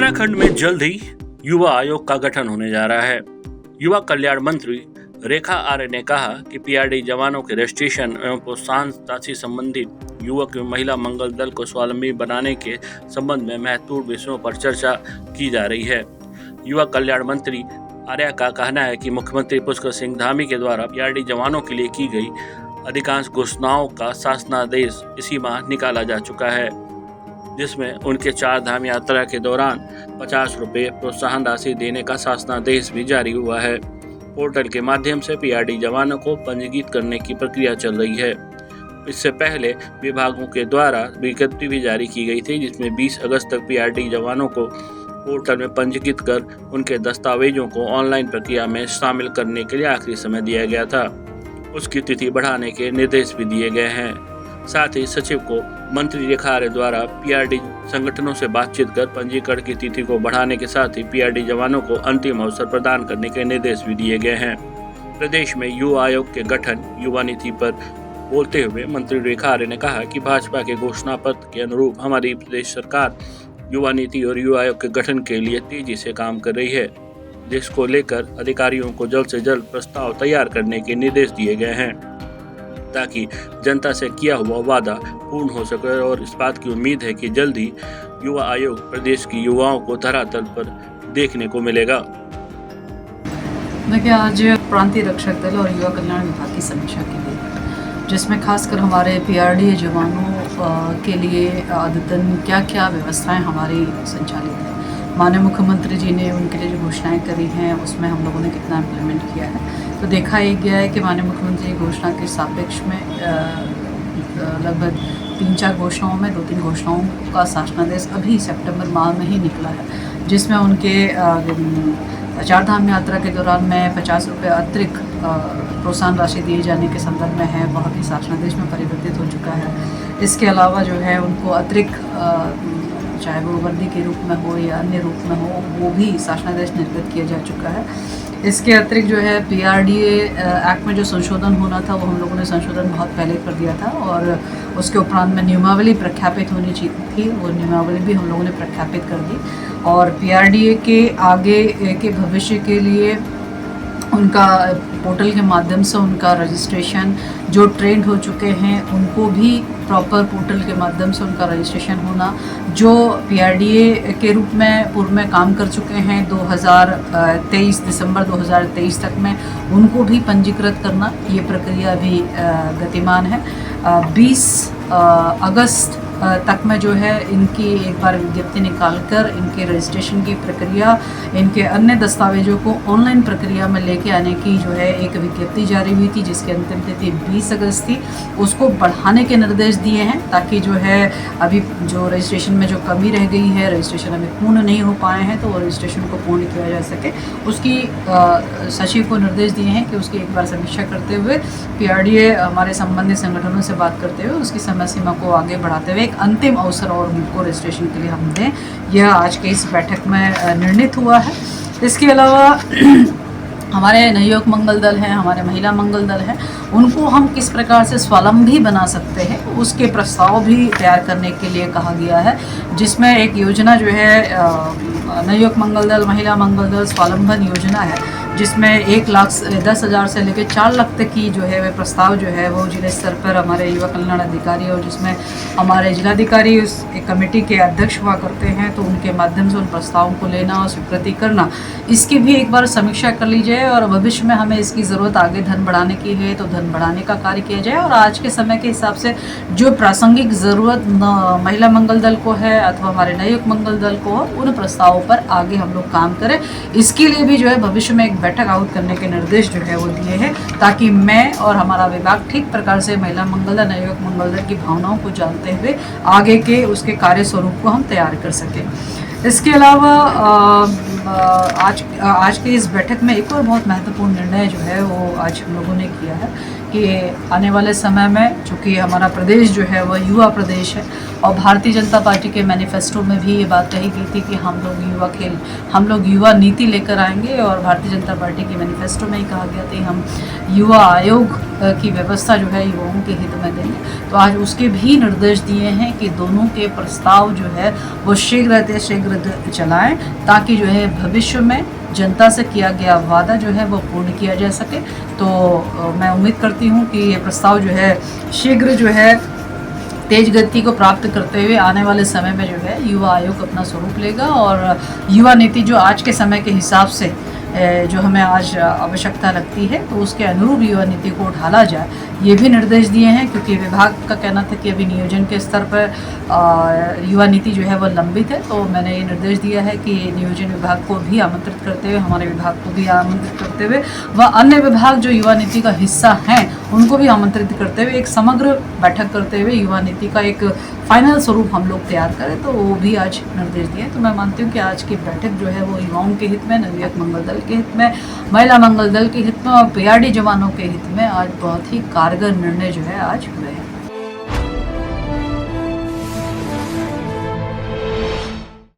उत्तराखंड में जल्द ही युवा आयोग का गठन होने जा रहा है। युवा कल्याण मंत्री रेखा आर्य ने कहा कि पीआरडी जवानों के रजिस्ट्रेशन एवं प्रोत्साहन राशि संबंधित युवक एवं महिला मंगल दल को स्वावलंबी बनाने के संबंध में महत्वपूर्ण विषयों पर चर्चा की जा रही है। युवा कल्याण मंत्री आर्य का कहना है कि मुख्यमंत्री पुष्कर सिंह धामी के द्वारा पीआरडी जवानों के लिए की गई अधिकांश घोषणाओं का शासनादेश इसी माह निकाला जा चुका है, जिसमें उनके 4 धाम यात्रा के दौरान 50 रुपये प्रोत्साहन राशि देने का शासनादेश भी जारी हुआ है। पोर्टल के माध्यम से पीआरडी जवानों को पंजीकृत करने की प्रक्रिया चल रही है। इससे पहले विभागों के द्वारा विज्ञप्ति भी जारी की गई थी, जिसमें 20 अगस्त तक पीआरडी जवानों को पोर्टल में पंजीकृत कर उनके दस्तावेजों को ऑनलाइन प्रक्रिया में शामिल करने के लिए आखिरी समय दिया गया था। उसकी तिथि बढ़ाने के निर्देश भी दिए गए हैं। साथ ही सचिव को मंत्री रेखा आर्य द्वारा पीआरडी संगठनों से बातचीत कर पंजीकरण की तिथि को बढ़ाने के साथ ही पीआरडी जवानों को अंतिम अवसर प्रदान करने के निर्देश भी दिए गए हैं। प्रदेश में युवा आयोग के गठन युवा नीति पर बोलते हुए मंत्री रेखा आर्य ने कहा कि भाजपा के घोषणा पत्र के अनुरूप हमारी प्रदेश सरकार युवा नीति और युवा आयोग के गठन के लिए तेजी से काम कर रही है, जिसको लेकर अधिकारियों को जल्द से जल्द प्रस्ताव तैयार करने के निर्देश दिए गए हैं, ताकि जनता से किया हुआ वादा पूर्ण हो सके। और इस बात की उम्मीद है कि जल्द ही युवा आयोग प्रदेश की युवाओं को धरातल पर देखने को मिलेगा। देखिए, आज प्रांतीय रक्षक दल और युवा कल्याण विभाग की समीक्षा की गई, जिसमें खासकर हमारे पीआरडी जवानों के लिए अद्यतन क्या क्या व्यवस्थाएं हमारी संचालित है। माननीय मुख्यमंत्री जी ने उनके लिए जो घोषणाएं करी हैं उसमें हम लोगों ने कितना इम्प्लीमेंट किया है। तो देखा ये गया है कि माननीय मुख्यमंत्री की घोषणा के सापेक्ष में लगभग 3-4 घोषणाओं में 2-3 घोषणाओं का शासनादेश अभी सितंबर माह में ही निकला है, जिसमें उनके 4 धाम यात्रा के दौरान में 50 रुपये अतिरिक्त प्रोत्साहन राशि दिए जाने के संदर्भ में है, वह भी शासनादेश में परिवर्तित हो चुका है। इसके अलावा जो है उनको अतिरिक्त चाहे वो वर्दी के रूप में हो या अन्य रूप में हो, वो भी शासनादेश निर्गत किया जा चुका है। इसके अतिरिक्त जो है पीआरडीए एक्ट में जो संशोधन होना था वो हम लोगों ने संशोधन बहुत पहले कर दिया था, और उसके उपरांत में नियमावली प्रख्यापित होनी चाहिए थी, वो नियमावली भी हम लोगों ने प्रख्यापित कर दी। और पीआरडीए के आगे के भविष्य के लिए उनका पोर्टल के माध्यम से उनका रजिस्ट्रेशन, जो ट्रेंड हो चुके हैं उनको भी प्रॉपर पोर्टल के माध्यम से उनका रजिस्ट्रेशन होना, जो पीआरडीए के रूप में पूर्व में काम कर चुके हैं 2023 दिसंबर 2023 तक में, उनको भी पंजीकृत करना, ये प्रक्रिया भी गतिमान है। 20 अगस्त तक में जो है इनकी एक बार विज्ञप्ति निकालकर इनके रजिस्ट्रेशन की प्रक्रिया, इनके अन्य दस्तावेजों को ऑनलाइन प्रक्रिया में लेके आने की जो है एक विज्ञप्ति जारी हुई थी, जिसकी अंतिम तिथि 20 अगस्त थी। उसको बढ़ाने के निर्देश दिए हैं, ताकि जो है अभी जो रजिस्ट्रेशन में जो कमी रह गई है, रजिस्ट्रेशन अभी पूर्ण नहीं हो पाए हैं, तो वो रजिस्ट्रेशन को पूर्ण किया जा सके। उसकी सचिव को निर्देश दिए हैं कि उसकी एक बार समीक्षा करते हुए पीआरडीए हमारे संबंधित संगठनों से बात करते हुए उसकी समय सीमा को आगे बढ़ाते हुए एक अंतिम अवसर और उनको रजिस्ट्रेशन के लिए हम दें, यह आज के इस बैठक में निर्णित हुआ है। इसके अलावा हमारे नवयुवक मंगल दल हैं, हमारे महिला मंगल दल हैं, उनको हम किस प्रकार से स्वावलंबी बना सकते हैं उसके प्रस्ताव भी तैयार करने के लिए कहा गया है, जिसमें एक योजना जो है नवयुवक मंगल दल, महिला मंगल दल स्वावलंबन योजना है, जिसमें 1,10,000 से लेकर 4 लाख तक की जो है वह प्रस्ताव जो है वो जिला स्तर पर हमारे युवा कल्याण अधिकारी, और जिसमें हमारे जिलाधिकारी उस एक कमेटी के अध्यक्ष हुआ करते हैं, तो उनके माध्यम से उन प्रस्तावों को लेना और स्वीकृति करना, इसकी भी एक बार समीक्षा कर ली जाए। और भविष्य में हमें इसकी ज़रूरत आगे धन बढ़ाने की है तो धन बढ़ाने का कार्य किया जाए, और आज के समय के हिसाब से जो प्रासंगिक ज़रूरत महिला मंगल दल को है अथवा हमारे नवयुवक मंगल दल को हो, उन प्रस्तावों पर आगे हम लोग काम करें। इसके लिए भी जो है भविष्य में एक बैठक आउट करने के निर्देश जो है वो दिए हैं, ताकि मैं और हमारा विभाग ठीक प्रकार से महिला मंगल दल, नवयुवक मंगल दल की भावनाओं को जानते हुए आगे के उसके कार्य स्वरूप को हम तैयार कर सकें। इसके अलावा आज के इस बैठक में एक और बहुत महत्वपूर्ण निर्णय जो है वो आज हम लोगों ने किया है कि आने वाले समय में, चूँकि हमारा प्रदेश जो है वह युवा प्रदेश है, और भारतीय जनता पार्टी के मैनिफेस्टो में भी ये बात कही गई थी कि हम लोग युवा नीति लेकर आएंगे, और भारतीय जनता पार्टी के मैनिफेस्टो में ही कहा गया था कि हम युवा आयोग की व्यवस्था जो है युवाओं के हित में देंगे। तो आज उसके भी निर्देश दिए हैं कि दोनों के प्रस्ताव जो है वो शीघ्र गतिविधि चलाएं ताकि जो है भविष्य में जनता से किया गया वादा जो है वो पूर्ण किया जा सके। तो मैं उम्मीद करती हूँ कि ये प्रस्ताव जो है शीघ्र जो है तेज गति को प्राप्त करते हुए आने वाले समय में जो है युवा आयोग अपना स्वरूप लेगा और युवा नीति जो आज के समय के हिसाब से जो हमें आज आवश्यकता लगती है तो उसके अनुरूप युवा नीति को ढाला जाए, ये भी निर्देश दिए हैं। क्योंकि विभाग का कहना था कि अभी नियोजन के स्तर पर युवा नीति जो है वो लंबित है, तो मैंने ये निर्देश दिया है कि नियोजन विभाग को भी आमंत्रित करते हुए, हमारे विभाग को भी आमंत्रित करते हुए व अन्य विभाग जो युवा नीति का हिस्सा हैं उनको भी आमंत्रित करते हुए एक समग्र बैठक करते हुए युवा नीति का एक फाइनल स्वरूप हम लोग तैयार करें, तो वो भी आज निर्देश दिए। तो मैं मानती हूँ कि आज की बैठक जो है वो युवाओं के हित में, नवयुवक मंगल दल के हित में, महिला मंगल दल के हित में और पीआरडी जवानों के हित में आज बहुत ही कारगर निर्णय जो है आज हुए हैं।